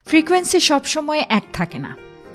Frequency সবসময় এক থাকে না।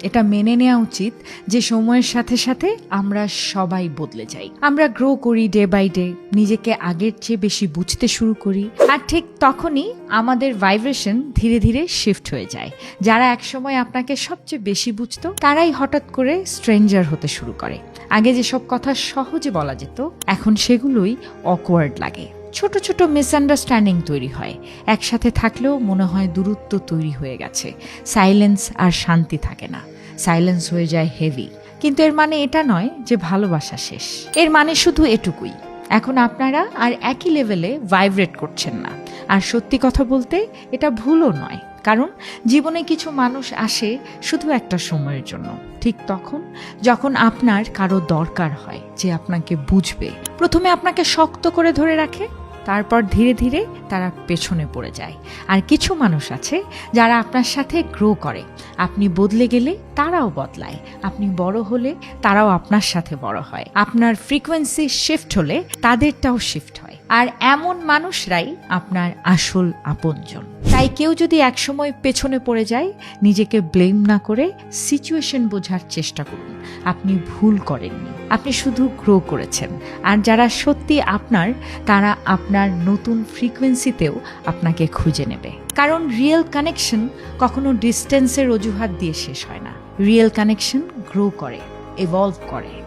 এটা মেনে নেওয়া উচিত যে সময়ের সাথে সাথে আমরা সবাই বদলে যাই। আমরা গ্রো করি ডে বাই ডে, নিজেকে আগের চেয়ে বেশি বুঝতে শুরু করি, আর ঠিক তখনই আমাদের ভাইব্রেশন ধীরে ধীরে শিফট হয়ে যায়। যারা একসময় আপনাকে সবচেয়ে বেশি বুঝতো তারাই হঠাৎ করে স্ট্রেঞ্জার হতে শুরু করে। আগে যেসব কথা সহজে বলা যেত এখন সেগুলোই অকওয়ার্ড লাগে। ছোট ছোট মিসআন্ডারস্ট্যান্ডিং তৈরি হয়, একসাথে থাকলেও মনে হয় দূরত্ব তৈরি হয়ে গেছে। সাইলেন্স আর শান্তি থাকে না, সাইলেন্স হয়ে যায় হেভি। কিন্তু এর মানে এটা নয় যে ভালোবাসা শেষ। এর মানে শুধু এটুকুই, এখন আপনারা আর একই লেভেলে ভাইব্রেট করছেন না। আর সত্যি কথা বলতে এটা ভুলও নয়, কারণ জীবনে কিছু মানুষ আসে শুধু একটা সময়ের জন্য, ঠিক তখন যখন আপনার কারো দরকার হয় যে আপনাকে বুঝবে। প্রথমে আপনাকে শক্ত করে ধরে রাখে, তারপর ধীরে ধীরে তারা পেছনে পড়ে যায়। আর কিছু মানুষ আছে যারা আপনার সাথে গ্রো করে। আপনি বদলে গেলে তারাও বদলায়, আপনি বড় হলে তারাও আপনার সাথে বড় হয়, আপনার ফ্রিকোয়েন্সি শিফট হলে তাদেরটাও শিফট হয়। আর এমন মানুষরাই আপনার আসল আপনজন। তাই কেউ যদি একসময় পেছনে পড়ে যায়, নিজেকে ব্লেম না করে সিচুয়েশন বোঝার চেষ্টা করুন। আপনি ভুল করেননি, আপনি শুধু গ্রো করেছেন। আর যারা সত্যি আপনার, তারা আপনার নতুন ফ্রিকোয়েন্সিতেও আপনাকে খুঁজে নেবে। কারণ রিয়েল কানেকশন কখনো ডিস্টেন্সের অজুহাত দিয়ে শেষ হয় না। রিয়েল কানেকশন গ্রো করে, এভলভ করে।